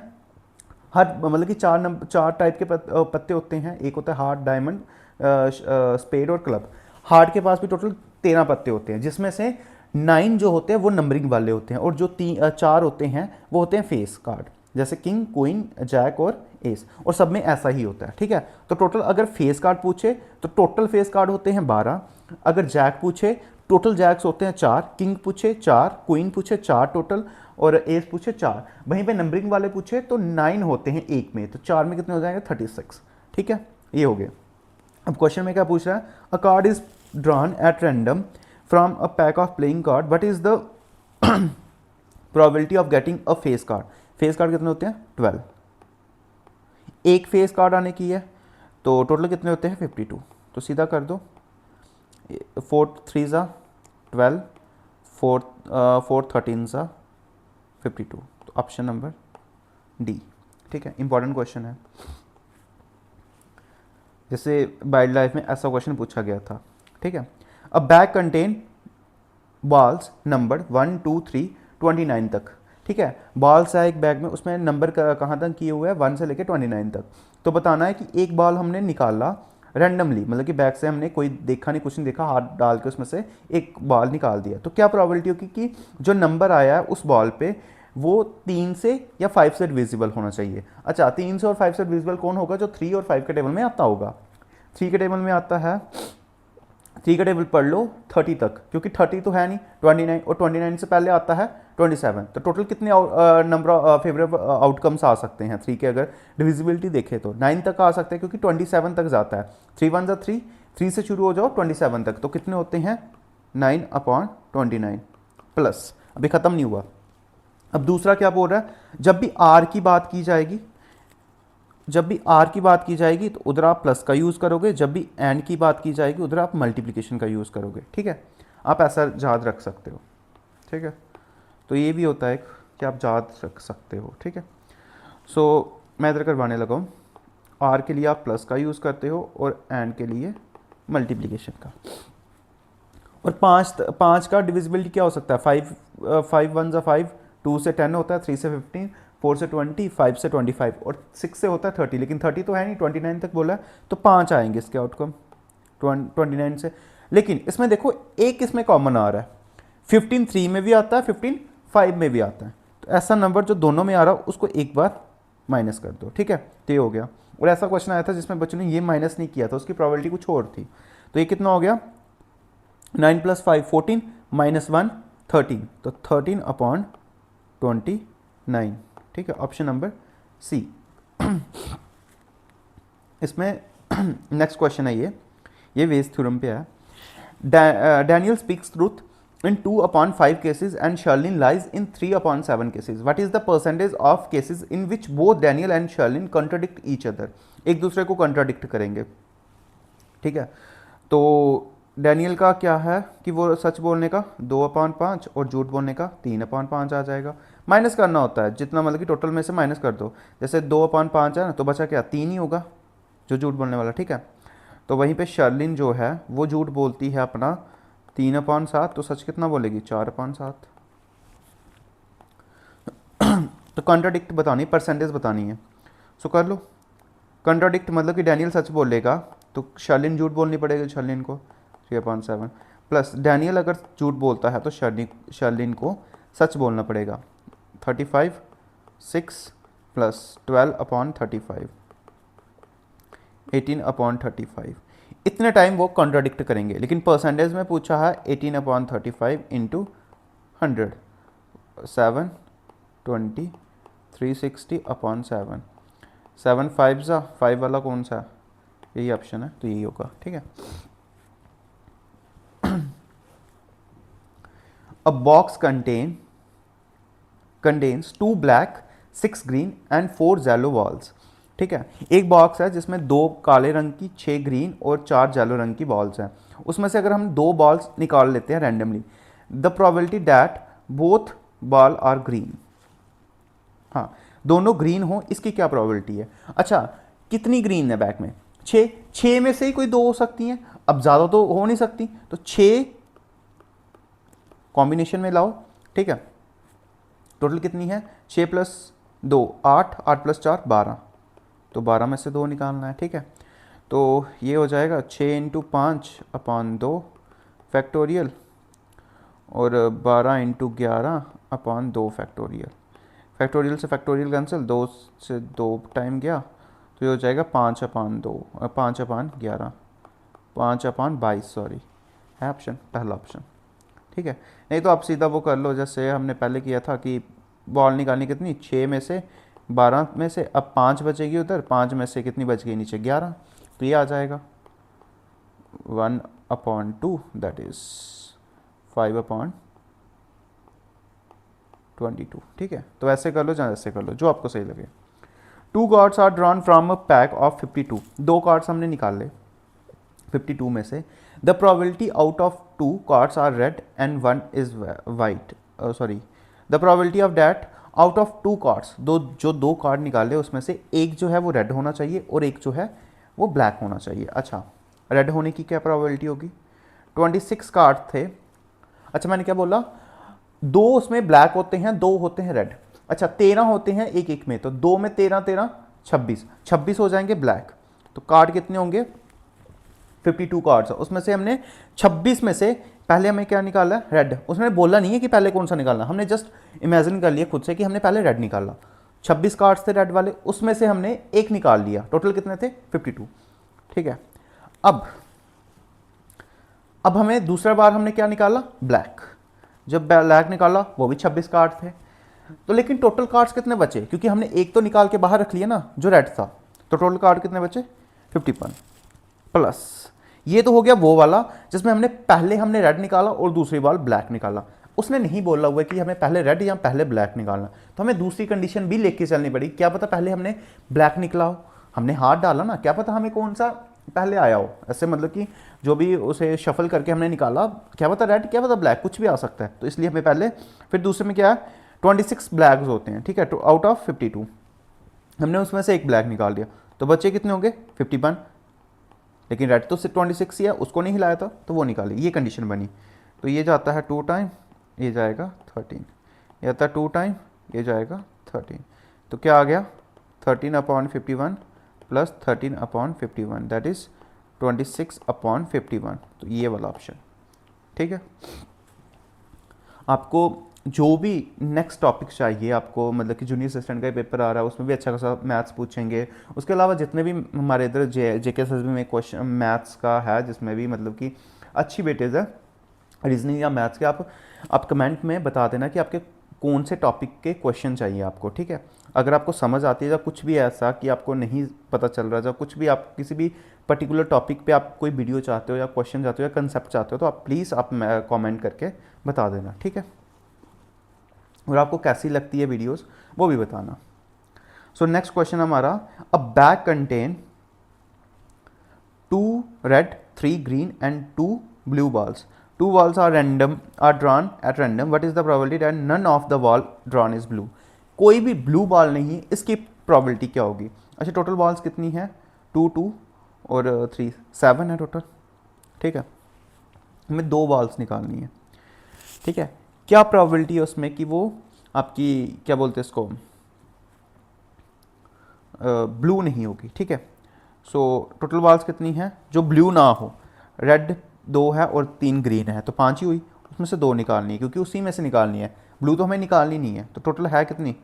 हर मतलब कि 4 टाइप के पत्ते होते हैं। एक होता है हार्ट, डायमंड, स्पेड और क्लब। हार्ट के पास भी टोटल 13 पत्ते होते हैं, जिसमें से 9 जो होते हैं वो नंबरिंग वाले होते हैं और जो 4 होते हैं वो होते हैं फेस कार्ड, जैसे किंग, क्वीन, जैक और एस। और सब में ऐसा ही होता है, ठीक है। तो टोटल अगर फेस कार्ड पूछे तो टोटल फेस कार्ड होते हैं 12। अगर जैक पूछे टोटल जैक्स होते हैं 4, किंग पूछे 4, क्वीन पूछे 4 टोटल और एस पूछे 4। वहीं पे नंबरिंग वाले पूछे तो 9 होते हैं एक में, तो 4 में कितने हो जाएंगे, 36, ठीक है। ये हो गया। अब क्वेश्चन में क्या पूछ रहा है, अ card is drawn at random from a pack of playing card, what is the probability of getting a face card. Face card कितने होते हैं, 12। एक फेस कार्ड आने की है तो टोटल कितने होते हैं, 52। तो सीधा कर दो, 4 3 ज़ा 12, 4 13 ज़ा 52। तो ऑप्शन नंबर डी, ठीक है। इंपॉर्टेंट क्वेश्चन है, जैसे वाइल्ड लाइफ में ऐसा क्वेश्चन पूछा गया था, ठीक है। अब बैग कंटेन बॉल्स नंबर 1 2 3 29 तक, ठीक है। बॉल्स है एक बैग में, उसमें नंबर कहाँ तक किए हुए हैं, 1 से लेकर 29 तक। तो बताना है कि एक बॉल हमने निकाला रैंडमली, मतलब कि बैग से हमने कोई देखा नहीं, कुछ नहीं देखा, हाथ डाल के उसमें से एक बॉल निकाल दिया। तो क्या प्रोबेबिलिटी होगी कि जो नंबर आया है उस बॉल पे वो 3 से या 5 से डिविजिबल होना चाहिए। अच्छा, 3 से और 5 से डिविजिबल कौन होगा, जो 3 और 5 के टेबल में आता होगा। 3 के टेबल में आता है, 3 का टेबल पढ़ लो 30 तक, क्योंकि 30 तो है नहीं, 29 और 29 से पहले आता है 27। तो टोटल कितने नंबर फेवरेबल आउटकम्स आ सकते हैं 3 के, अगर डिविजिबिलिटी देखें तो 9 तक आ सकते हैं, क्योंकि 27 तक जाता है। 3 1 जा 3, 3 से शुरू हो जाओ 27 तक, तो कितने होते हैं 9/29 प्लस, अभी ख़त्म नहीं हुआ। अब दूसरा क्या बोल रहा है, जब भी आर की बात की जाएगी, जब भी आर की बात की जाएगी तो उधर आप प्लस का यूज़ करोगे, जब भी एंड की बात की जाएगी उधर आप मल्टीप्लिकेशन का यूज़ करोगे, ठीक है। आप ऐसा याद रख सकते हो, ठीक है। तो ये भी होता है कि आप याद रख सकते हो, ठीक है। सो मैं इधर करवाने लगा हूँ, आर के लिए आप प्लस का यूज़ करते हो और एंड के लिए मल्टीप्लिकेशन का। और 5 का डिविजिबिलिटी क्या हो सकता है, 5 1 जा 5, 2 से 10 होता है, 3 से 15, 4 से 20, 5 से 25 और 6 से होता है 30, लेकिन 30 तो है नहीं, 29 तक बोला है, तो 5 आएंगे इसके आउटकम 29 से। लेकिन इसमें देखो एक इसमें कॉमन आ रहा है, 15 3 में भी आता है, 15 5 में भी आता है। तो ऐसा नंबर जो दोनों में आ रहा हो उसको एक बार माइनस कर दो, ठीक है। तो ये हो गया। और ऐसा क्वेश्चन आया था जिसमें बच्चों ने ये माइनस नहीं किया था, उसकी प्रोबेबिलिटी कुछ और थी। तो ये कितना हो गया, 9 + 5 14 -1 13, तो 13/29, ठीक है। Option number C. इसमें नेक्स्ट क्वेश्चन है ये वेज थ्योरम पे है। Daniel speaks truth in 2/5 cases and Sherlyn lies in 3/7 cases. What is the percentage of cases in which both Daniel and Sherlyn contradict each other? एक दूसरे को contradict करेंगे, ठीक है। तो डैनियल का क्या है कि वो सच बोलने का 2/5 और झूठ बोलने का 3/5 आ जाएगा। माइनस करना होता है जितना, मतलब कि टोटल में से माइनस कर दो। जैसे 2/5 है ना, तो बचा क्या, 3 ही होगा जो झूठ बोलने वाला, ठीक है। तो वहीं पे शर्लिन जो है वो झूठ बोलती है अपना 3/7, तो सच कितना बोलेगी 4/7। तो कॉन्ट्राडिक्ट बतानी, परसेंटेज बतानी है, सो कर लो। कॉन्ट्राडिक्ट मतलब कि डैनियल सच बोलेगा तो शर्लिन झूठ बोलनी पड़ेगी शर्लिन को 3/7, प्लस डैनियल अगर झूठ बोलता है तो शर्लिन को सच बोलना पड़ेगा 35 6 + 12/35 18/35। इतने टाइम वो कॉन्ट्राडिक्ट करेंगे, लेकिन परसेंटेज में पूछा है 18/35 × 100 7 20 360/7, 7 5 ज़ा 5 वाला कौन सा है, यही ऑप्शन है, तो यही होगा, ठीक है। अ box contains 2 black 6 green and 4 yellow balls. ठीक है, एक बॉक्स है जिसमें 2 काले रंग की, 6 ग्रीन और 4 येलो रंग की बॉल्स हैं। उसमें से अगर हम 2 बॉल्स निकाल लेते हैं randomly, the probability that both ball are green. हाँ, दोनों ग्रीन हो, इसकी क्या प्रोबेबिलिटी है? अच्छा, कितनी ग्रीन है बैक में? 6, 6 में से ही कोई 2 हो सकती हैं, अब ज़्यादा तो हो नहीं सकती, तो 6 कॉम्बिनेशन में लाओ। ठीक है, टोटल कितनी है? 6 प्लस 2 8, 8 प्लस 4 12, तो 12 में से 2 निकालना है। ठीक है, तो ये हो जाएगा 6 इंटू 5/2 फैक्टोरियल और 12 इंटू 11/2 फैक्टोरियल। फैक्टोरियल से फैक्टोरियल कैंसिल, 2 से 2 टाइम गया, तो ये हो जाएगा 5/2, 5/11, 5/22 सॉरी, है ऑप्शन, पहला ऑप्शन। ठीक है, नहीं तो आप सीधा वो कर लो जैसे हमने पहले किया था कि बॉल निकालनी कितनी, 6 में से 12 में से, अब 5 बचेगी उधर, 5 में से कितनी बच गई नीचे, 11, तो ये आ जाएगा 1/2 दैट इज़ 5/22। ठीक है, तो ऐसे कर लो या ऐसे कर लो, जो आपको सही लगे। 2 cards are drawn from a pack of 52, 2 cards हमने निकाल ले 52 में से। The probability out of 2 cards are red and 1 is white, sorry, the probability of that out of 2 cards, जो 2 कार्ड निकाले उसमें से एक जो है वो रेड होना चाहिए और एक जो है वो ब्लैक होना चाहिए। अच्छा, रेड होने की क्या प्रोबेबिलिटी होगी? 26 कार्ड थे, अच्छा मैंने क्या बोला, 2 उसमें ब्लैक होते हैं, 2 होते हैं रेड। अच्छा, 13 होते हैं एक एक में, तो 2 में 13 13 26, 26 हो जाएंगे ब्लैक। तो कार्ड कितने होंगे? 52 कार्ड्स, उसमें से हमने 26 में से पहले हमें क्या निकाला? रेड। उसने बोला नहीं है कि पहले कौन सा निकालना, हमने जस्ट इमेजिन कर लिया खुद से कि हमने पहले रेड निकाला। 26 कार्ड्स थे रेड वाले, उसमें से हमने एक निकाल लिया, टोटल कितने थे? 52। ठीक है, अब हमें दूसरा बार हमने क्या निकाला? ब्लैक। जब ब्लैक निकाला वो भी 26 कार्ड थे, तो लेकिन टोटल कार्ड्स कितने बचे? क्योंकि हमने एक तो निकाल के बाहर रख लिया ना जो रेड था, तो टोटल कार्ड कितने बचे? 51 प्लस ये तो हो गया वो वाला जिसमें हमने रेड निकाला और दूसरी बार ब्लैक निकाला। उसने नहीं बोला हुआ कि हमें पहले रेड या पहले ब्लैक निकालना, तो हमें दूसरी कंडीशन भी लेके चलनी पड़ी। क्या पता पहले हमने ब्लैक निकला हो, हमने हाथ डाला ना, क्या पता हमें कौन सा पहले आया हो, ऐसे मतलब कि जो भी उसे शफल करके हमने निकाला, क्या पता रेड, क्या पता ब्लैक, कुछ भी आ सकता है। तो इसलिए हमें पहले, फिर दूसरे में क्या है, 26 ब्लैक्स होते हैं। ठीक है, तो आउट ऑफ 52 हमने उसमें से एक ब्लैक निकाल दिया, तो बच्चे कितने होंगे? 51, लेकिन रेड तो 26 ही है, उसको नहीं हिलाया था तो वो निकाली, ये कंडीशन बनी। तो ये जाता है 2 टाइम, ये जाएगा 13, ये आता है 2 टाइम, ये जाएगा 13, तो क्या आ गया? 13/51 प्लस 13/51 दैट इज़ 26/51, तो ये वाला ऑप्शन। ठीक है, आपको जो भी नेक्स्ट टॉपिक चाहिए, आपको मतलब कि जूनियर असिस्टेंट का पेपर आ रहा है उसमें भी अच्छा खासा मैथ्स पूछेंगे। उसके अलावा जितने भी हमारे इधर जेके एसएसबी में क्वेश्चन मैथ्स का है, जिसमें भी मतलब कि अच्छी वेटेज है रीजनिंग या मैथ्स के, आप कमेंट में बता देना कि आपके कौन से टॉपिक के क्वेश्चन चाहिए आपको। ठीक है, अगर आपको समझ आती है या कुछ भी ऐसा कि आपको नहीं पता चल रहा, या कुछ भी आप किसी भी पर्टिकुलर टॉपिक पे आप कोई वीडियो चाहते हो या क्वेश्चन चाहते हो या कंसेप्ट चाहते हो, तो आप प्लीज़ आप कमेंट करके बता देना। ठीक है, और आपको कैसी लगती है वीडियोस वो भी बताना। सो नेक्स्ट क्वेश्चन हमारा, अ bag contain 2 red 3 green and 2 blue balls. 2 balls are drawn at random. What is the probability that none of the ball drawn is blue? कोई भी ब्लू बॉल नहीं, इसकी प्रोबेबिलिटी क्या होगी? अच्छा, टोटल बॉल्स कितनी है? 2 2 और 3 7 है टोटल। ठीक है, हमें 2 बॉल्स निकालनी है। ठीक है, क्या प्रोबेबिलिटी है उसमें कि वो आपकी क्या बोलते हैं इसको, ब्लू नहीं होगी। ठीक है, सो टोटल बॉल्स कितनी हैं जो ब्लू ना हो? रेड 2 है और 3 ग्रीन है, तो 5 ही हुई, उसमें से 2 निकालनी है क्योंकि उसी में से निकालनी है, ब्लू तो हमें निकालनी नहीं है। तो टोटल है कितनी?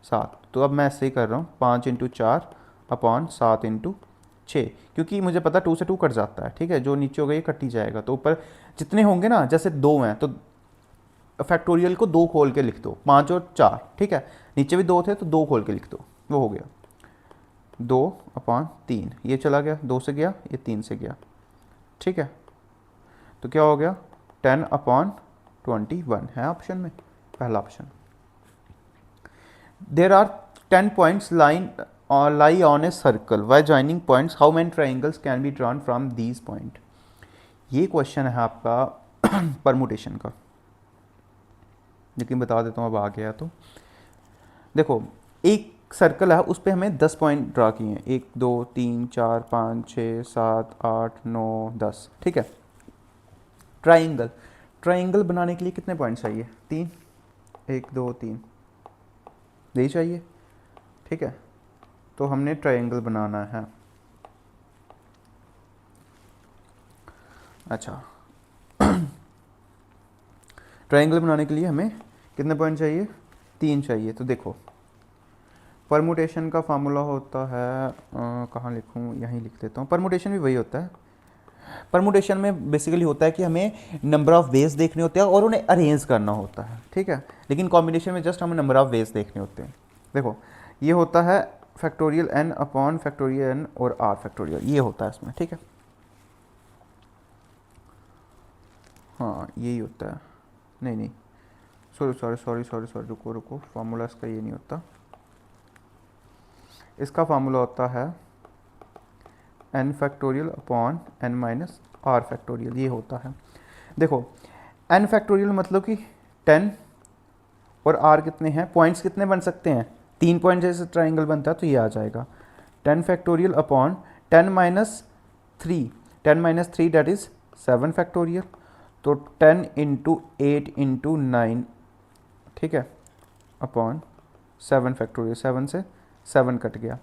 7। तो अब मैं ऐसे ही कर रहा हूँ, 5 × 4/7 × 6, क्योंकि मुझे पता 2 से 2 कट जाता है। ठीक है, जो नीचे होगा ये कट ही जाएगा, तो ऊपर जितने होंगे ना, जैसे 2 हैं तो फैक्टोरियल को 2 खोल के लिख दो, 5 और 4। ठीक है, नीचे भी 2 थे तो 2 खोल के लिख दो, वो हो गया 2/3, ये चला गया, 2 से गया, ये 3 से गया। ठीक है, तो क्या हो गया? 10/3 21 है ऑप्शन में, पहला ऑप्शन। There are 10 points line lie on a circle by joining points how many triangles can be drawn from these point। ये क्वेश्चन है आपका परमुटेशन का, लेकिन बता देता हूँ अब आ गया तो। देखो एक सर्कल है, उस पर हमें 10 पॉइंट ड्रा किए हैं, 1 2 3 4 5 6 7 8 9 10, ठीक है। ट्राइंगल, ट्राइंगल बनाने के लिए कितने पॉइंट चाहिए? 3, 1 2 3 यही चाहिए, ठीक है। तो हमने ट्राइंगल बनाना है। अच्छा ट्राइंगल बनाने के लिए हमें कितने पॉइंट चाहिए? 3 चाहिए। तो देखो परमुटेशन का फार्मूला होता है, कहाँ लिखूँ, यहीं लिख देता हूँ। परमुटेशन भी वही होता है। परमुटेशन में बेसिकली होता है कि हमें नंबर ऑफ वेज देखने होते हैं और उन्हें अरेंज करना होता है, ठीक है। लेकिन कॉम्बिनेशन में जस्ट हमें नंबर ऑफ वेज देखने होते हैं। देखो ये होता है factorial n upon factorial n और r फैक्टोरियल, ये होता है इसमें, ठीक है। हाँ यही होता है, नहीं नहीं सॉरी रुको, फार्मूला इसका ये नहीं होता। इसका फार्मूला होता है n factorial upon n minus r factorial, ये होता है। देखो n फैक्टोरियल मतलब कि 10 और r कितने हैं, पॉइंट्स कितने बन सकते हैं? 3 पॉइंट जैसे ट्राइंगल बनता है तो ये आ जाएगा 10 factorial upon 10 minus 3, 10 minus 3 that is 7 factorial. तो 10 इंटू 8 इंटू 9, ठीक है, अपॉन 7 फैक्टोरियल, 7 से 7 कट गया।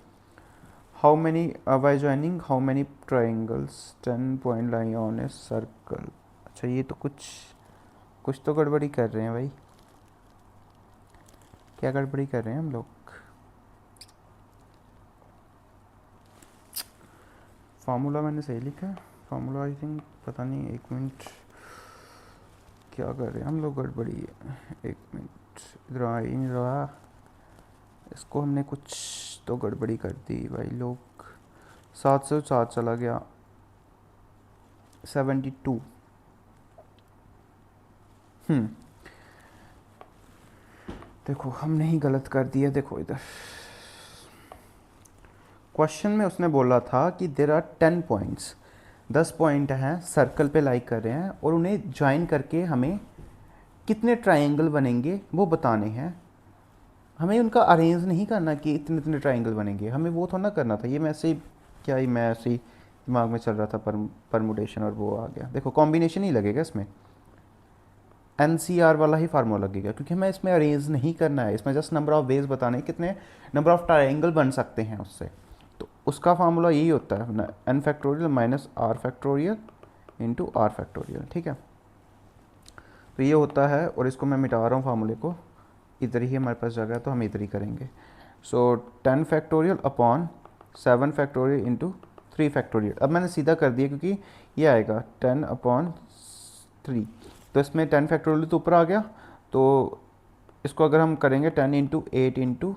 How many by joining how many triangles 10 point lie on a circle. अच्छा ये तो कुछ तो गड़बड़ी कर रहे हैं भाई, क्या गड़बड़ी कर रहे हैं हम लोग? फार्मूला मैंने सही लिखा है, फार्मूला आई थिंक, पता नहीं, एक मिनट, क्या कर रहे हैं हम लोग, गड़बड़ी है। एक मिनट, इधर आ ही नहीं रहा, इसको हमने कुछ तो गड़बड़ी कर दी भाई लोग। 7 से 7 चला गया, 72। देखो हमने ही गलत कर दिया। देखो इधर क्वेश्चन में उसने बोला था कि देर आर 10 पॉइंट्स, 10 पॉइंट हैं सर्कल पे लाइक कर रहे हैं और उन्हें ज्वाइन करके हमें कितने ट्रायंगल बनेंगे वो बताने हैं। हमें उनका अरेंज नहीं करना कि इतने इतने ट्रायंगल बनेंगे, हमें वो थोड़ा ना करना था। ये मैं ऐसे ही क्या ही मैं ऐसे ही दिमाग में चल रहा था, परमुटेशन और वो आ गया। देखो कॉम्बिनेशन ही लगेगा इसमें, NCR वाला ही फार्मूला लगेगा, क्योंकि हमें इसमें अरेंज नहीं करना है, इसमें जस्ट नंबर ऑफ वेज बताने कितने नंबर ऑफ ट्रायंगल बन सकते हैं उससे। तो उसका फार्मूला यही होता है n factorial minus r factorial into r factorial, ठीक है। तो ये होता है, और इसको मैं मिटा रहा हूँ फार्मूले को, इधर ही हमारे पास जगह है तो हम इधर ही करेंगे। सो 10 factorial upon 7 factorial into 3 factorial. अब मैंने सीधा कर दिया क्योंकि ये आएगा 10 अपॉन 3, तो इसमें 10 फैक्टोरियल तो ऊपर आ गया, तो इसको अगर हम करेंगे 10 इंटू 8 इंटू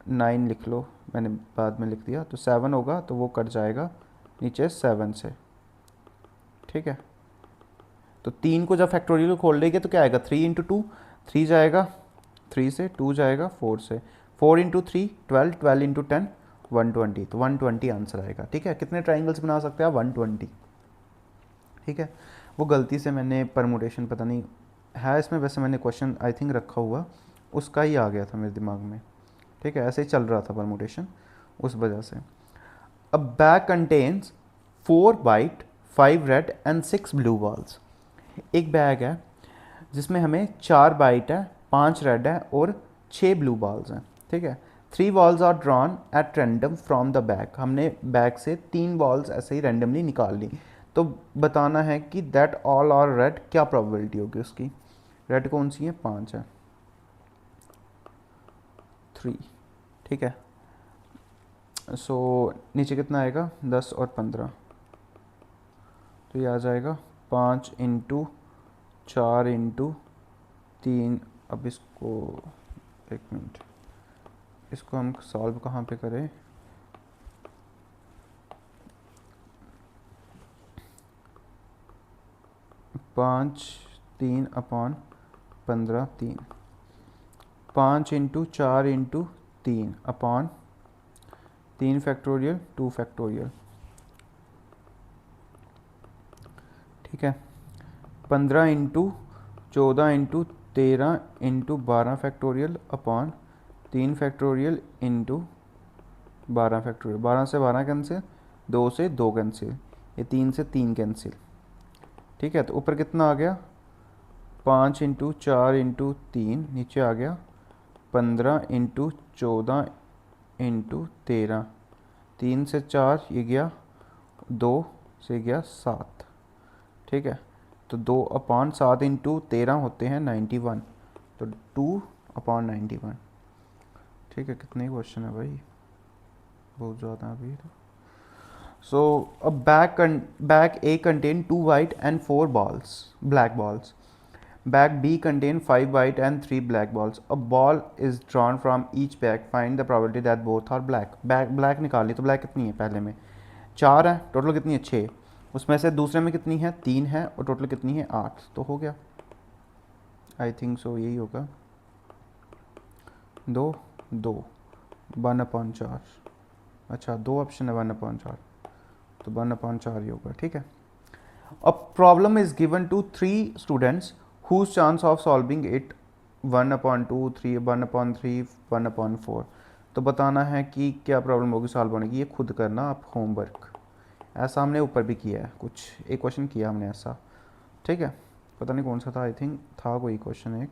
9 लिख लो, मैंने बाद में लिख दिया, तो 7 होगा, तो वो कट जाएगा नीचे 7 से, ठीक है। तो 3 को जब फैक्टोरियल को खोल लेंगे तो क्या आएगा, 3 इंटू 2, 3 जाएगा 3 से, 2 जाएगा 4 से, 4 इंटू 3 12, 12 इंटू 10 120, तो 120 आंसर आएगा, ठीक है। कितने ट्राइंगल्स बना सकते हैं आप? 120, ठीक है। वो गलती से मैंने परमुटेशन, पता नहीं है इसमें, वैसे मैंने क्वेश्चन आई थिंक रखा हुआ, उसका ही आ गया था मेरे दिमाग में, ठीक है। ऐसे ही चल रहा था परमुटेशन, उस वजह से। अ bag contains 4 white 5 red and 6 blue balls. एक बैग है जिसमें हमें 4 वाइट है, 5 रेड है और 6 ब्लू बॉल्स हैं, ठीक है। 3 balls are drawn at random from the bag. हमने बैग से 3 बॉल्स ऐसे ही रैंडमली निकाल ली। तो बताना है कि दैट ऑल आर रेड, क्या प्रोबेबिलिटी होगी उसकी। रेड कौन सी है? 5 है, 3, ठीक है। सो नीचे कितना आएगा? 10 और 15, तो ये आ जाएगा 5 इंटू 4 इंटू 3। अब इसको एक मिनट, इसको हम सॉल्व कहाँ पे करें? पाँच 3/15 3, 5 into 4 into 3 upon 3 factorial 2 factorial, ठीक है। 15 into 14 into 13 into 12 factorial upon 3 factorial into 12 factorial. 12 से 12 कैंसिल, 2 से 2 कैंसिल, ये 3 से 3 कैंसिल, ठीक है। तो ऊपर कितना आ गया 5 इंटू 4 इंटू 3, नीचे आ गया 15 इंटू 14 इंटू 13, 3 से 4 ये गया, 2 से गया 7, ठीक है। तो 2/7 इंटू 13 होते हैं 91, तो 2/91, ठीक है। कितने क्वेश्चन है भाई, बहुत ज़्यादा अभी तो। सो अ bag A contain 2 white and 4 balls, black balls. Bag B contain 5 white and 3 black balls. A ball is drawn from each bag. Find the probability that both are black. Black निकाल ली, तो black कितनी है पहले में 4 है, total कितनी है 6, उसमें से दूसरे में कितनी है 3 है, और टोटल कितनी है 8, तो हो गया आई थिंक सो यही होगा 2 2 1/4। अच्छा 2 ऑप्शन है 1/4, तो 1/4 ही होगा, ठीक है। A problem is given to 3 students whose chance of solving it 1/2 3 1/3 1/4। तो बताना है कि क्या प्रॉब्लम होगी सॉल्व होने की, ये खुद करना आप होमवर्क। ऐसा हमने ऊपर भी किया है, कुछ एक क्वेश्चन किया हमने ऐसा, ठीक है। पता नहीं कौन सा था, आई थिंक था कोई क्वेश्चन एक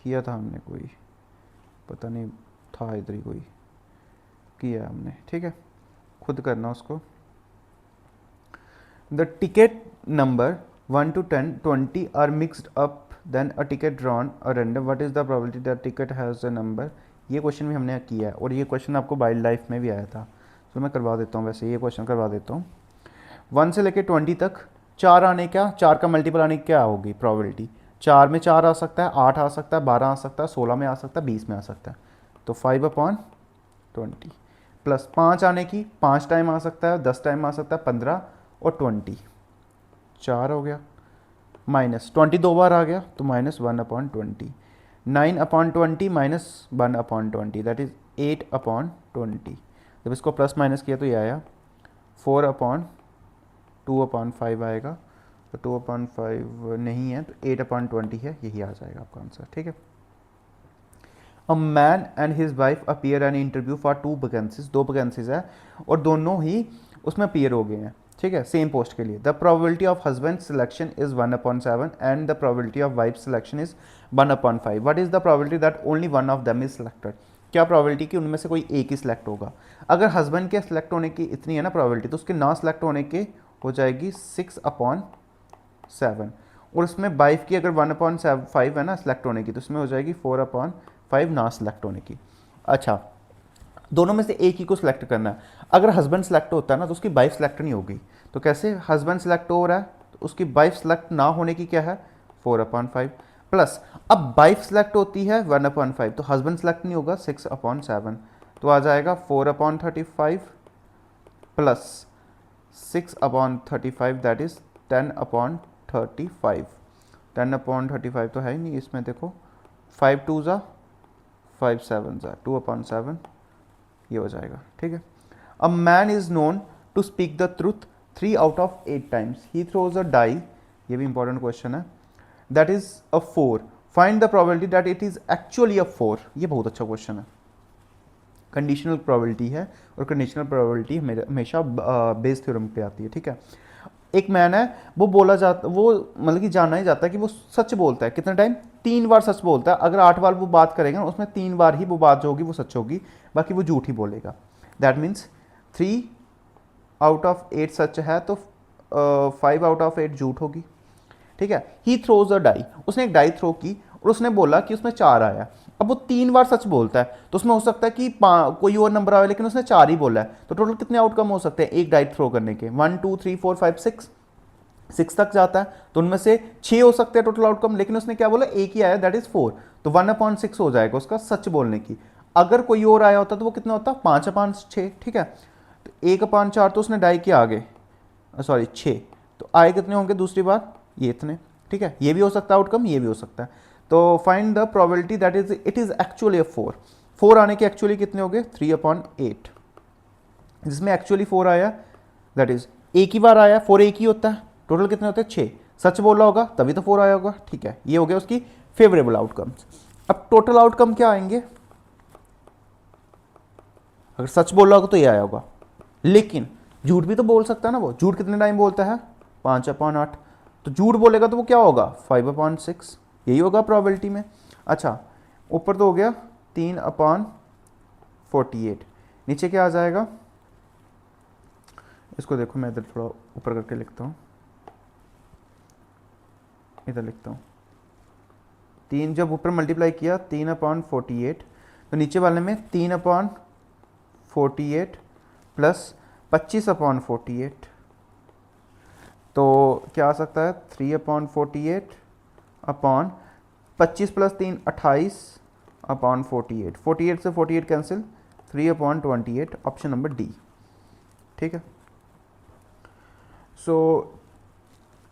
किया था हमने, कोई पता नहीं था इधर ही कोई किया हमने, ठीक है। खुद करना उसको। The ticket number 1 to 10 20 are mixed up, then a ticket drawn a random, what is the probability that ticket has a number. ये क्वेश्चन भी हमने किया है, और ये क्वेश्चन आपको वाइल्ड लाइफ में भी आया था, तो मैं करवा देता हूँ, वैसे ये क्वेश्चन करवा देता हूँ। 1 से लेकर 20 तक 4 आने का, 4 का मल्टीपल आने की क्या होगी प्रोबेबिलिटी, 4 में 4 आ सकता है, 8 आ सकता है, 12 आ सकता है, 16 में आ सकता है, 20 में आ सकता है, तो 5/20 प्लस 5 आने की 5 टाइम आ सकता है, 10 टाइम आ सकता है, 15 और 20 4 हो गया, माइनस 20 2 बार आ गया, तो -1/20, 9/20 -1/20 दैट इज 8/20। जब इसको प्लस माइनस किया तो ये आया 4/2/5 आएगा, तो 2/5 नहीं है, तो 8/20 है, यही आ जाएगा आपका आंसर, ठीक है। A man and his wife appear an interview for 2 vacancies, 2 vacancies है और दोनों ही उसमें अपीयर हो गए हैं, ठीक है, सेम पोस्ट के लिए। The probability of husband selection is 1/7 and the probability of wife selection is 1/5। What is the probability that only one of them is selected. क्या प्रोबेबिलिटी कि उनमें से कोई एक ही सिलेक्ट होगा। अगर हस्बैंड के सिलेक्ट होने की इतनी है ना प्रोबेबिलिटी, तो उसके ना सिलेक्ट होने के हो जाएगी 6/7, और उसमें वाइफ की अगर 1/5 है ना सिलेक्ट होने की, तो उसमें हो जाएगी 4/5 ना सिलेक्ट होने की। अच्छा, दोनों में से एक ही को सिलेक्ट करना है। अगर हस्बैंड सेलेक्ट होता है ना, तो उसकी वाइफ सेलेक्ट नहीं होगी। तो कैसे, हस्बैंड सेलेक्ट हो रहा है तो उसकी वाइफ सेलेक्ट ना होने की क्या है 4/5, प्लस अब वाइफ सेलेक्ट होती है 1/5, तो हस्बैंड सेलेक्ट नहीं होगा 6/7, तो आ जाएगा 4/35 प्लस 6/35 दैट इज 10/35। 10/35 तो है ही नहीं इसमें, देखो 5 2 ज़ा 5 7 ज़ा 2/7, ये हो जाएगा, ठीक है। A man is known to speak the truth 3 out of 8 times, he throws a die, ये भी इंपॉर्टेंट क्वेश्चन है, that is a 4, find the probability that it is actually a 4। ये बहुत अच्छा क्वेश्चन है, कंडीशनल प्रोबेबिलिटी है, और conditional probability हमेशा बेस थ्योरम पे आती है, ठीक है। एक मैन है, वो बोला जाता, वो मतलब कि जाना ही जाता है कि वो सच बोलता है, कितने टाइम 3 बार सच बोलता है। अगर 8 बार वो बात करेगा उसमें 3 बार ही वो बात जो होगी वो सच होगी, बाकी वो झूठ ही बोलेगा। दैट मीन्स 3 out of 8 सच है, तो 5 out of 8 झूठ होगी, ठीक है। ही थ्रोज अ डाई, उसने एक डाई थ्रो की और उसने बोला कि उसमें 4 आया। अब वो 3 बार सच बोलता है, तो उसमें हो सकता है कि कोई और नंबर आए, लेकिन उसने 4 ही बोला है, तो टोटल कितने आउटकम हो सकते हैं एक डाई थ्रो करने के, 1 2 3 4 5 6 तक जाता है, तो उनमें से 6 हो सकते हैं टोटल आउटकम, लेकिन उसने क्या बोला एक ही आया दैट इज 4, तो 1/6 हो जाएगा उसका सच बोलने की। अगर कोई और आया होता तो वो कितना होता 5/6, ठीक है। तो 1/4 तो उसने डाई किया आगे, सॉरी 6, तो आए कितने होंगे दूसरी बार ये इतने, ठीक है, ये भी हो सकता है आउटकम, ये भी हो सकता है। तो find the probability that is it is actually 4 आने के एक्चुअली कितने हो गए 3/8, जिसमें एक्चुअली 4 आया दैट इज एक ही बार आया, 4 एक ही होता है, टोटल कितने होते हैं 6, सच बोला होगा तभी तो 4 आया होगा, ठीक है, ये हो गया उसकी फेवरेबल आउटकम्स। अब टोटल आउटकम क्या आएंगे, अगर सच बोला होगा तो ये आया होगा, लेकिन झूठ भी तो बोल सकता है ना, वो झूठ कितने टाइम बोलता है 5/8, तो झूठ बोलेगा तो वो क्या होगा 5/6, यही होगा प्रोबेबिलिटी में। अच्छा ऊपर तो हो गया 3/48, नीचे क्या आ जाएगा, इसको देखो मैं इधर थोड़ा ऊपर करके लिखता हूँ, इधर लिखता हूँ, 3 जब ऊपर मल्टीप्लाई किया 3/48, तो नीचे वाले में 3/48 प्लस 25/48, तो क्या आ सकता है 3/48 अपॉन 25 प्लस 3 28/48, 48 से 48 कैंसिल, 3/28, ऑप्शन नंबर डी, ठीक है। सो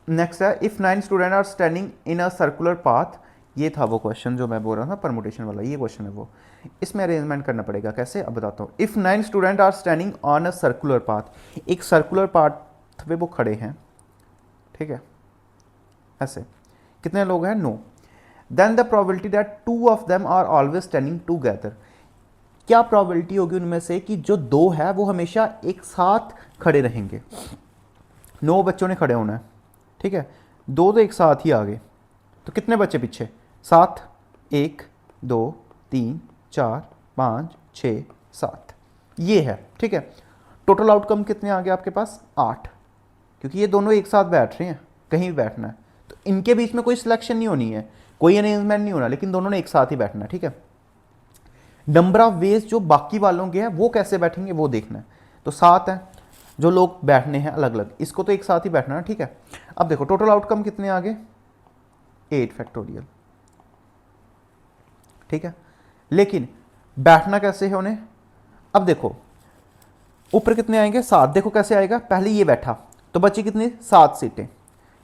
नेक्स्ट है if 9 student are standing in a circular path, ये था वो क्वेश्चन जो मैं बोल रहा था परमुटेशन वाला, ये क्वेश्चन है वो, इसमें अरेंजमेंट करना पड़ेगा कैसे अब बताता हूँ। If 9 student are standing on a circular path, एक सर्कुलर पाथ पे वो खड़े हैं, ठीक है, ऐसे कितने लोग हैं 9, then the probability that 2 of them are always standing together, क्या प्रोबेबिलिटी होगी उनमें से कि जो 2 है वो हमेशा एक साथ खड़े रहेंगे, 9 बच्चों ने खड़े होना है, ठीक है, 2 तो एक साथ ही आ गए, तो कितने बच्चे पीछे 7, 1 2 3 4 5 6 7, ये है, ठीक है। टोटल आउटकम कितने आ गए आपके पास 8, क्योंकि ये दोनों एक साथ बैठ रहे हैं, कहीं भी बैठना है, तो इनके बीच में कोई सिलेक्शन नहीं होनी है, कोई अरेंजमेंट नहीं होना, लेकिन दोनों ने एक साथ ही बैठना है, ठीक है। नंबर ऑफ वेज जो बाकी वालों के हैं वो कैसे बैठेंगे वो देखना है, तो 7 है जो लोग बैठने हैं अलग अलग, इसको तो एक साथ ही बैठना है, ठीक है। अब देखो टोटल आउटकम कितने आ गए 8 फैक्टोरियल, ठीक है, लेकिन बैठना कैसे है उन्हें, अब देखो ऊपर कितने आएंगे 7, देखो कैसे आएगा, पहले ये बैठा तो बची कितनी 7 सीटें,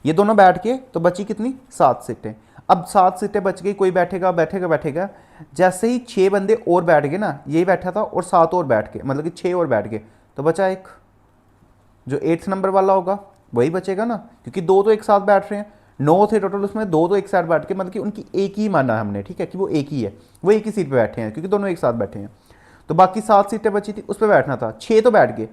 ये दोनों बैठ के तो बची कितनी 7 सीटें, अब 7 सीटें बच गई, कोई बैठेगा बैठेगा बैठेगा, जैसे ही 6 बंदे और बैठ गए ना, यही बैठा था और 7 और बैठ गए, मतलब कि 6 और बैठ गए, तो बचा एक, जो 8th नंबर वाला होगा वही बचेगा ना, क्योंकि 2 तो एक साथ बैठ रहे हैं, 9 थे टोटल, उसमें 2 तो एक साथ बैठ के, मतलब कि उनकी एक ही माना है हमने, ठीक है, कि वो एक ही है, वो एक ही सीट पे बैठे हैं क्योंकि दोनों एक साथ बैठे हैं, तो बाकी 7 सीटें बची थी उस पर बैठना था, 6 तो बैठ गए,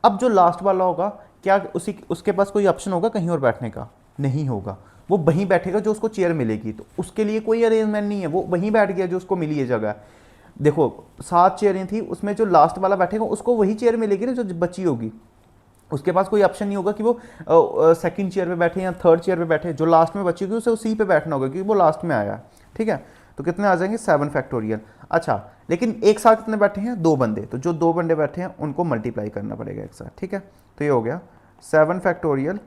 अब जो लास्ट वाला होगा क्या उसके पास कोई ऑप्शन होगा कहीं और बैठने का, नहीं होगा, वो वहीं बैठेगा जो उसको चेयर मिलेगी, तो उसके लिए कोई अरेंजमेंट नहीं है, वो वहीं बैठ गया जो उसको मिली है जगह। देखो 7 चेयरें थी, उसमें जो लास्ट वाला बैठेगा उसको वही चेयर मिलेगी ना जो बची होगी, उसके पास कोई ऑप्शन नहीं होगा कि वो सेकंड चेयर पे बैठे या थर्ड चेयर पे बैठे, जो लास्ट में बची होगी उसे उसी पे बैठना होगा क्योंकि वो लास्ट में आया, ठीक है। तो कितने आ जाएंगे 7 फैक्टोरियल। अच्छा लेकिन एक साथ कितने बैठे हैं 2 बंदे, तो जो 2 बंदे बैठे हैं उनको मल्टीप्लाई करना पड़ेगा एक साथ, ठीक है। तो ये हो गया 7 फैक्टोरियल,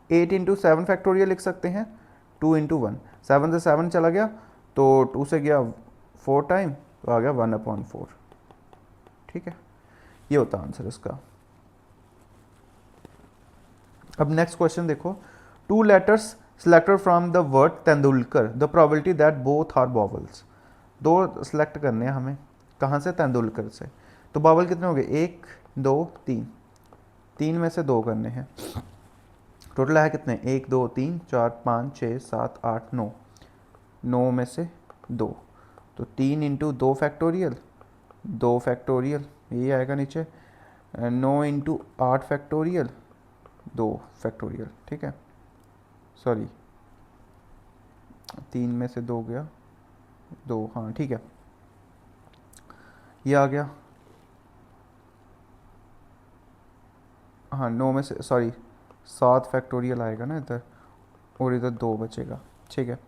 8 इंटू 7 फैक्टोरियल लिख सकते हैं, 2 इंटू 1, 7 से 7 चला गया तो 2 से गया 4 टाइम, तो आ गया 1/4, ठीक है, ये होता आंसर इसका। अब नेक्स्ट क्वेश्चन देखो, 2 letters selected from the word Tendulkar, the probability that both are vowels, 2 select करने हैं हमें, कहाँ से तेंदुलकर से, तो बॉवल कितने हो गए 1 2 3, 3 में से 2 करने हैं, टोटल है कितने 1 2 3 4 5 6 7 8 9, 9 में से 2, तो 3 इंटू 2 फैक्टोरियल, 2 फैक्टोरियल ये आएगा नीचे, 9 इंटू 8 फैक्टोरियल, 2 फैक्टोरियल, ठीक है, सॉरी 3 में से 2 गया 2, हाँ ठीक है, ये आ गया, हाँ 9 में से सॉरी 7 फैक्टोरियल आएगा ना इधर, और इधर 2 बचेगा, ठीक है,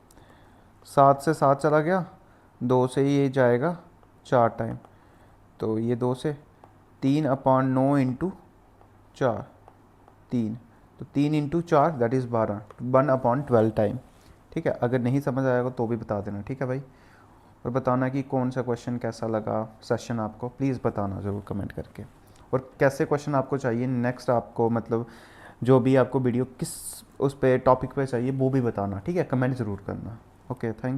7 से 7 चला गया, 2 से ही ये जाएगा 4 टाइम, तो ये 2 से 3/9 इंटू 4 3, तो 3 इंटू 4 दैट इज़ 12, 1/12 टाइम, ठीक है। अगर नहीं समझ आएगा तो भी बता देना, ठीक है भाई, और बताना कि कौन सा क्वेश्चन कैसा लगा सेशन आपको, प्लीज़ बताना ज़रूर कमेंट करके, और कैसे क्वेश्चन आपको चाहिए नेक्स्ट आपको, मतलब जो भी आपको वीडियो किस उस पे टॉपिक पे चाहिए वो भी बताना, ठीक है, कमेंट ज़रूर करना। Okay, thank